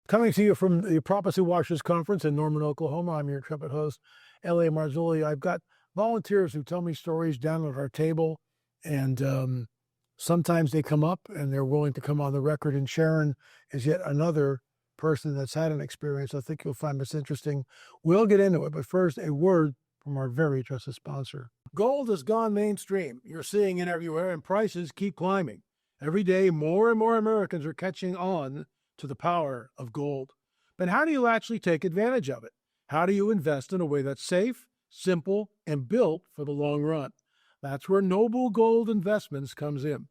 Coming to you from the Prophecy Washers Conference in Norman, Oklahoma. I'm your intrepid host, L.A. Marzulli. I've got volunteers who tell me stories down at our table, and sometimes they come up and they're willing to come on the record. And Sharon is yet another person that's had an experience. I think you'll find this interesting. We'll get into it, but first, a word from our very trusted sponsor. Gold has gone mainstream. You're seeing it everywhere, and prices keep climbing. Every day, more and more Americans are catching on to the power of gold. But how do you actually take advantage of it? How do you invest in a way that's safe, simple, and built for the long run? That's where Noble Gold Investments comes in.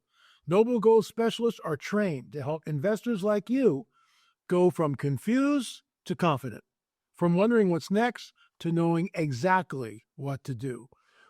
Noble Gold specialists are trained to help investors like you go from confused to confident, from wondering what's next to knowing exactly what to do.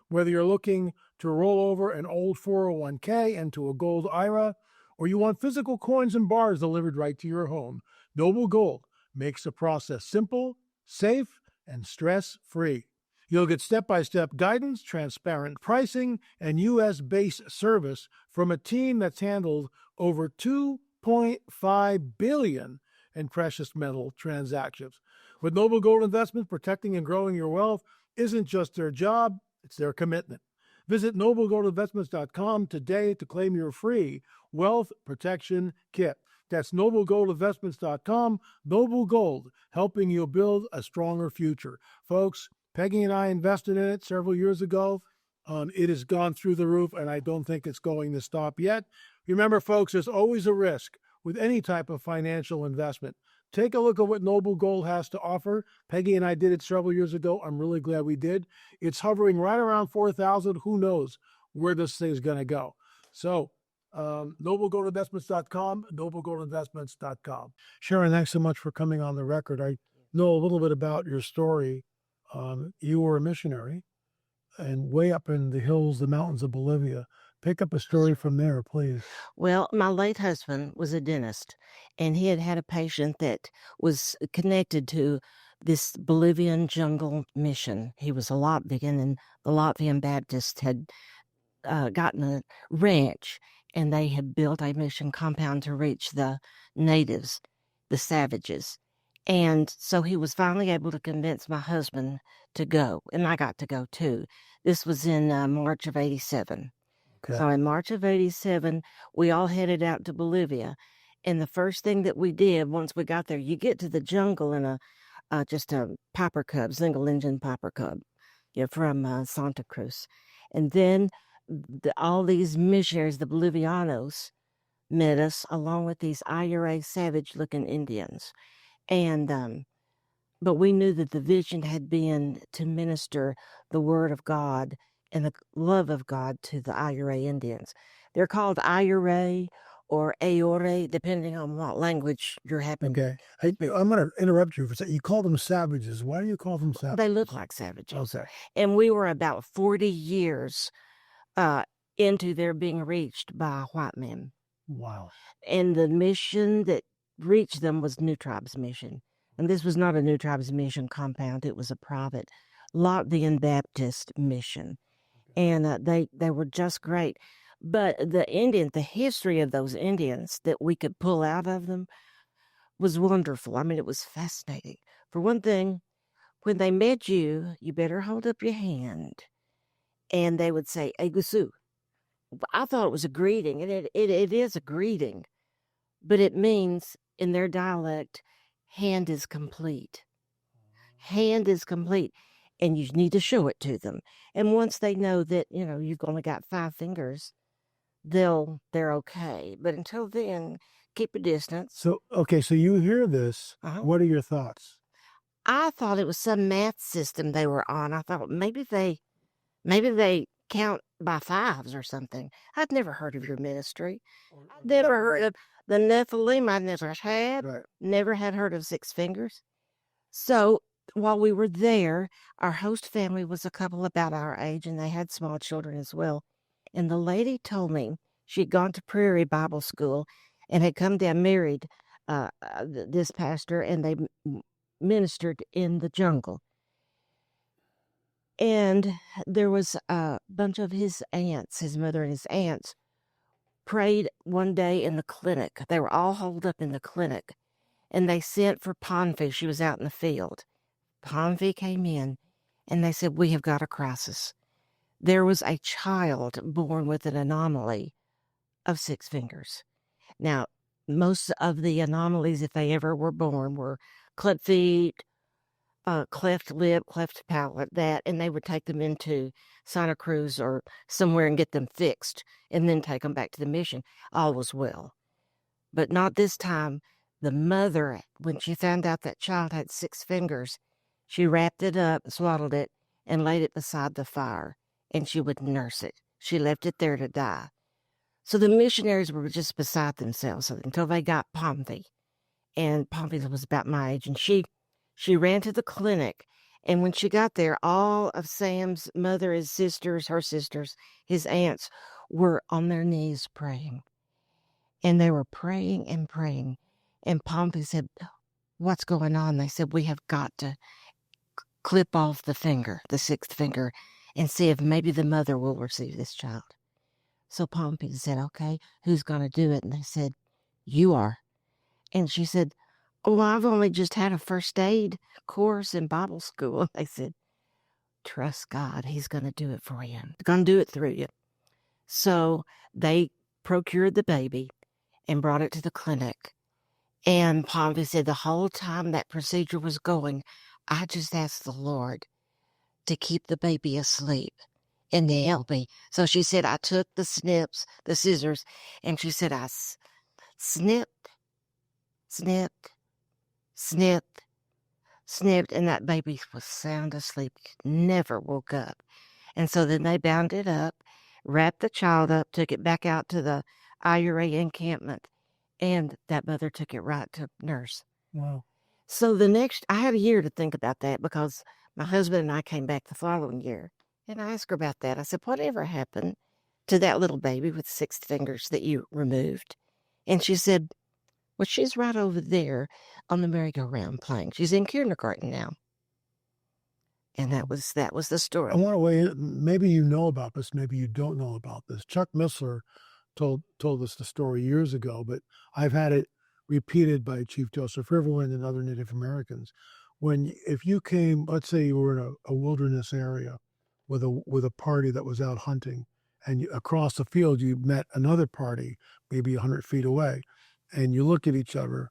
Whether you're looking to roll over an old 401k into a gold IRA, or you want physical coins and bars delivered right to your home, Noble Gold makes the process simple, safe, and stress-free. You'll get step-by-step guidance, transparent pricing, and U.S.-based service from a team that's handled over $2.5 billion in precious metal transactions. With Noble Gold Investments, protecting and growing your wealth isn't just their job, it's their commitment. Visit noblegoldinvestments.com today to claim your free wealth protection kit. That's noblegoldinvestments.com. Noble Gold, helping you build a stronger future. Folks, Peggy and I invested in it several years ago. It has gone through the roof, and I don't think it's going to stop yet. Remember, folks, there's always a risk with any type of financial investment. Take a look at what Noble Gold has to offer. Peggy and I did it several years ago. I'm really glad we did. It's hovering right around 4,000. Who knows where this thing is going to go? So, noblegoldinvestments.com, noblegoldinvestments.com. Sharon, thanks so much for coming on the record. I know a little bit about your story. You were a missionary and way up in the hills, the mountains of Bolivia. Pick up a story from there, please. Well, my late husband was a dentist, and he had had a patient that was connected to this Bolivian jungle mission. He was a Latvian, and the Latvian Baptists had gotten a ranch, and they had built a mission compound to reach the natives, the savages. And so he was finally able to convince my husband to go, and I got to go too. This was in March of 87. Okay. So in March of 87, we all headed out to Bolivia. And the first thing that we did once we got there, you get to the jungle in just a Piper Cub, single engine Piper Cub, from Santa Cruz. And then all these missionaries, the Bolivianos, met us along with these IRA savage looking Indians. And but we knew that the vision had been to minister the word of God and the love of God to the IRA Indians. They're called IRA or Aore, depending on what language you're having. Okay. I'm going to interrupt you for a second. You call them savages. Why do you call them savages? They look like savages. Okay. And we were about 40 years into their being reached by white men. Wow. And the mission that reached them was New Tribes Mission. And this was not a New Tribes Mission compound. It was a private Latvian Baptist mission. And they were just great. But the Indians, the history of those Indians that we could pull out of them was wonderful. I mean, it was fascinating. For one thing, when they met you, you better hold up your hand. And they would say, Egusu. I thought it was a greeting, and it is a greeting. But it means, in their dialect, hand is complete. Hand is complete. And you need to show it to them. And once they know that, you've only got 5 fingers, they're okay. But until then, keep a distance. So you hear this. Uh-huh. What are your thoughts? I thought it was some math system they were on. I thought maybe they count by 5s or something. I'd never heard of your ministry. I'd never heard of the Nephilim. I never had. Right. Never had heard of 6 fingers. So while we were there, our host family was a couple about our age, and they had small children as well. And the lady told me she had gone to Prairie Bible School and had come down, married this pastor, and they ministered in the jungle. And there was a bunch of his aunts, his mother and his aunts, prayed one day in the clinic. They were all holed up in the clinic. and they sent for Ponfi. She was out in the field. Ponfi came in, and they said, we have got a crisis. There was a child born with an anomaly of 6 fingers. Now, most of the anomalies, if they ever were born, were cleft feet, cleft lip, cleft palate, that, and they would take them into Santa Cruz or somewhere and get them fixed and then take them back to the mission. All was well. But not this time. The mother, when she found out that child had 6 fingers, she wrapped it up, swaddled it, and laid it beside the fire, and she would nurse it. She left it there to die. So the missionaries were just beside themselves until they got Pompey. And Pompey was about my age, and she ran to the clinic. And when she got there, all of Sam's mother, his sisters, her sisters, his aunts were on their knees praying. And they were praying and praying. And Pompey said, what's going on? They said, we have got to clip off the finger, the 6th finger, and see if maybe the mother will receive this child. So Pompey said, okay, who's going to do it? And they said, you are. And she said, oh, I've only just had a first aid course in Bible school. And they said, trust God. He's going to do it for you. He's going to do it through you. So they procured the baby and brought it to the clinic. And Pompey said the whole time that procedure was going, I just asked the Lord to keep the baby asleep and to help me. So she said, I took the scissors, and she said, I snipped, snipped, snipped, snipped, and that baby was sound asleep, never woke up. And so then they bound it up, wrapped the child up, took it back out to the IRA encampment, and that mother took it right to nurse. Wow. So I had a year to think about that because my husband and I came back the following year. And I asked her about that. I said, whatever happened to that little baby with 6 fingers that you removed? And she said, well, she's right over there on the merry-go-round playing. She's in kindergarten now. And that was the story. I want to weigh in. Maybe you know about this. Maybe you don't know about this. Chuck Missler told us the story years ago, but I've had it repeated by Chief Joseph Riverwind and other Native Americans. If you came, let's say you were in a wilderness area with a party that was out hunting, and across the field you met another party, maybe 100 feet away, and you look at each other,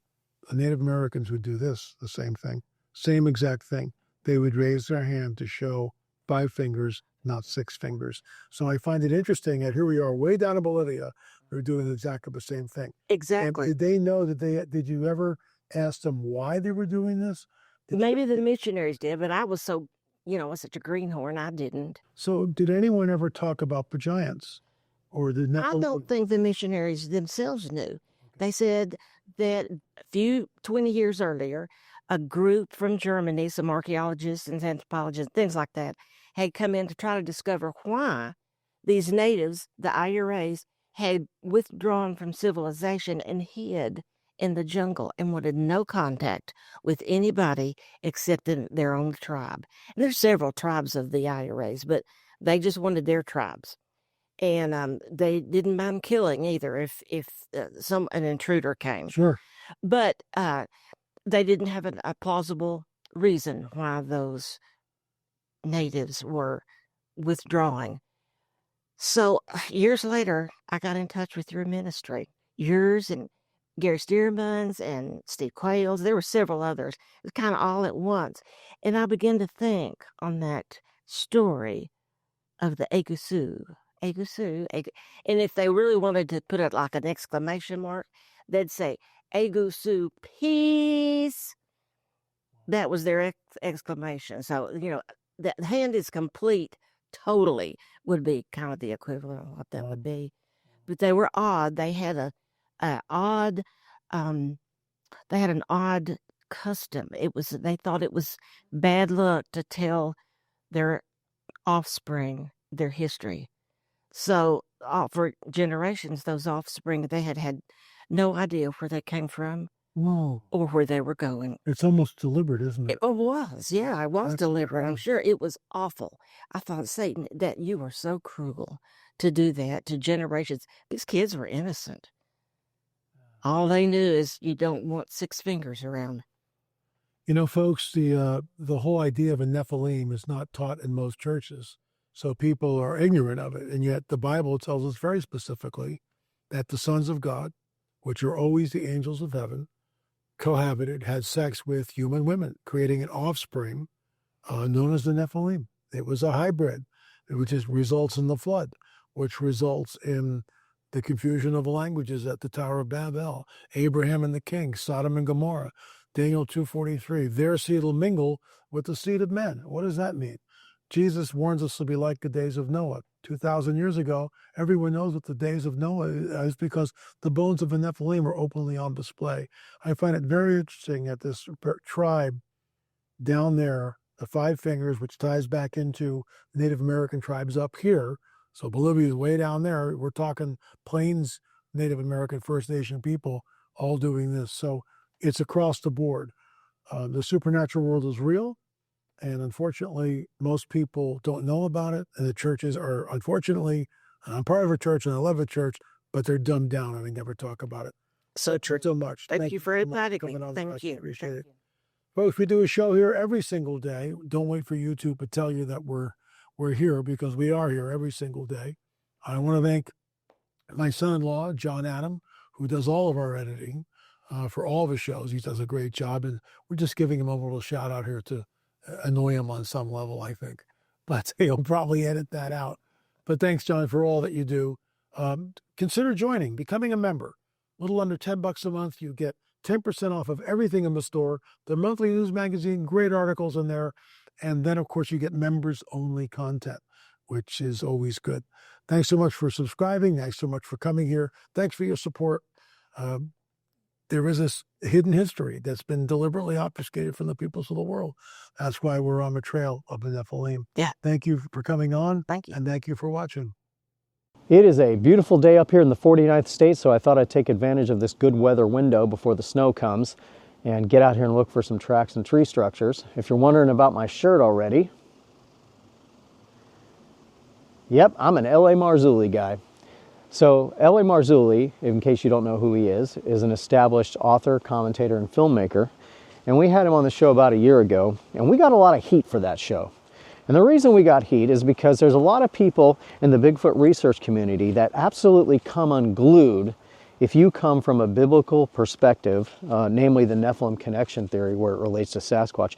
the Native Americans would do the same thing, same exact thing. They would raise their hand to show 5 fingers, not 6 fingers. So I find it interesting that here we are way down in Bolivia, they're doing exactly the same thing. Exactly. And did they know did you ever ask them why they were doing this? Maybe the missionaries did, but I was so, such a greenhorn, I didn't. So did anyone ever talk about the giants? Or did I don't think the missionaries themselves knew. They said that 20 years earlier, a group from Germany, some archaeologists and anthropologists, things like that, had come in to try to discover why these natives, the IRAs, had withdrawn from civilization and hid in the jungle and wanted no contact with anybody except in their own tribe. And there's several tribes of the IRAs, but they just wanted their tribes. And they didn't mind killing either if an intruder came. Sure. But they didn't have a plausible reason why those natives were withdrawing. So years later, I got in touch with your ministry. Yours and Gary Stearman's and Steve Quayle's. There were several others. It was kind of all at once. And I began to think on that story of the Egusu. And if they really wanted to put it like an exclamation mark, they'd say, Egusu, peace. That was their exclamation. So, the hand is complete, totally, would be kind of the equivalent of what that would be. But they were odd. They had an odd custom. They thought it was bad luck to tell their offspring their history. So for generations, those offspring, they had no idea where they came from. Whoa. Or where they were going. It's almost deliberate, isn't it? It was, yeah, it was deliberate. I'm sure it was awful. I thought, Satan, that you were so cruel to do that to generations. These kids were innocent. All they knew is you don't want six fingers around. You know, folks, the whole idea of a Nephilim is not taught in most churches, so people are ignorant of it. And yet, the Bible tells us very specifically that the sons of God, which are always the angels of heaven, cohabited, had sex with human women, creating an offspring known as the Nephilim. It was a hybrid, which results in the flood, which results in the confusion of languages at the Tower of Babel, Abraham and the king, Sodom and Gomorrah, Daniel 2:43. Their seed will mingle with the seed of men. What does that mean? Jesus warns us to be like the days of Noah. 2,000 years ago, everyone knows what the days of Noah is because the bones of the Nephilim are openly on display. I find it very interesting that this tribe down there, the Five Fingers, which ties back into Native American tribes up here. So Bolivia is way down there. We're talking Plains Native American First Nation people all doing this. So it's across the board. The supernatural world is real. And unfortunately, most people don't know about it. And the churches are, unfortunately, I'm part of a church and I love a church, but they're dumbed down and they never talk about it. So true. So much. Thank you for inviting me. coming on. Thank you. Appreciate Thank it. you. Folks, we do a show here every single day. Don't wait for YouTube to tell you that we're here, because we are here every single day. I want to thank my son-in-law, John Adam, who does all of our editing for all of his shows. He does a great job, and we're just giving him a little shout out here to annoy him on some level, I think. But he'll probably edit that out. But thanks, John, for all that you do. Consider joining, becoming a member. A little under $10 a month, you get 10% off of everything in the store, the monthly news magazine, great articles in there. And then, of course, you get members-only content, which is always good. Thanks so much for subscribing. Thanks so much for coming here. Thanks for your support. There is this hidden history that's been deliberately obfuscated from the peoples of the world. That's why we're on the trail of the Nephilim. Yeah. Thank you for coming on. Thank you. And thank you for watching. It is a beautiful day up here in the 49th state, so I thought I'd take advantage of this good weather window before the snow comes and get out here and look for some tracks and tree structures. If you're wondering about my shirt already, yep, I'm an L.A. Marzulli guy. So L.A. Marzulli, in case you don't know who he is an established author, commentator, and filmmaker. And we had him on the show about a year ago, and we got a lot of heat for that show. And the reason we got heat is because there's a lot of people in the Bigfoot research community that absolutely come unglued if you come from a biblical perspective, namely the Nephilim connection theory where it relates to Sasquatch.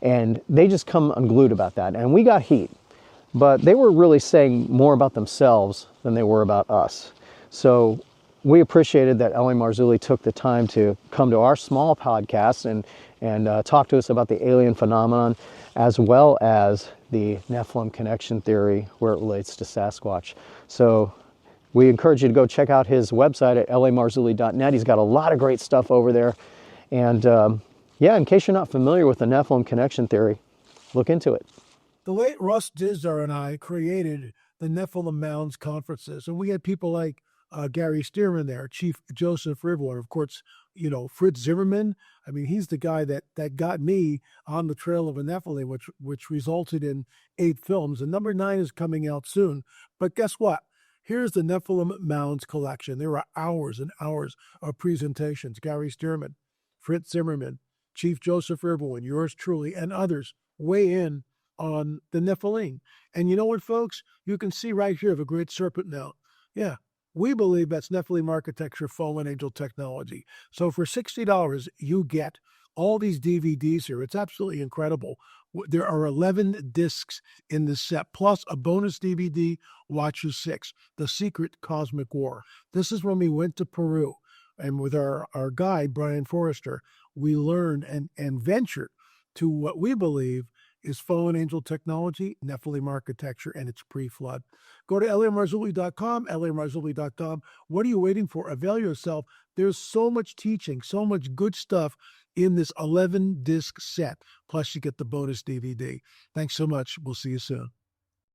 And they just come unglued about that. And we got heat. But they were really saying more about themselves than they were about us. So we appreciated that L.A. Marzulli took the time to come to our small podcast and talk to us about the alien phenomenon, as well as the Nephilim connection theory where it relates to Sasquatch. So we encourage you to go check out his website at lamarzulli.net. He's got a lot of great stuff over there. And yeah, in case you're not familiar with the Nephilim connection theory, look into it. The late Russ Dizdar and I created the Nephilim Mounds conferences, and we had people like Gary Stearman there, Chief Joseph Rivler, of course, you know, Fritz Zimmerman. I mean, he's the guy that got me on the trail of a Nephilim, which resulted in 8 films, and number 9 is coming out soon. But guess what? Here's the Nephilim Mounds collection. There are hours and hours of presentations. Gary Stearman, Fritz Zimmerman, Chief Joseph Rivler, yours truly, and others weigh in on the Nephilim. And you know what, folks? You can see right here the Great Serpent now. Yeah, we believe that's Nephilim architecture, fallen angel technology. So for $60, you get all these DVDs here. It's absolutely incredible. There are 11 discs in the set, plus a bonus DVD, Watches 6, The Secret Cosmic War. This is when we went to Peru. And with our guide, Brian Forrester, we learned and ventured to what we believe is fallen angel technology, Nephilim architecture, and it's pre-flood. Go to lamarzulli.com, lamarzulli.com. What are you waiting for? Avail yourself. There's so much teaching, so much good stuff in this 11-disc set. Plus, you get the bonus DVD. Thanks so much. We'll see you soon.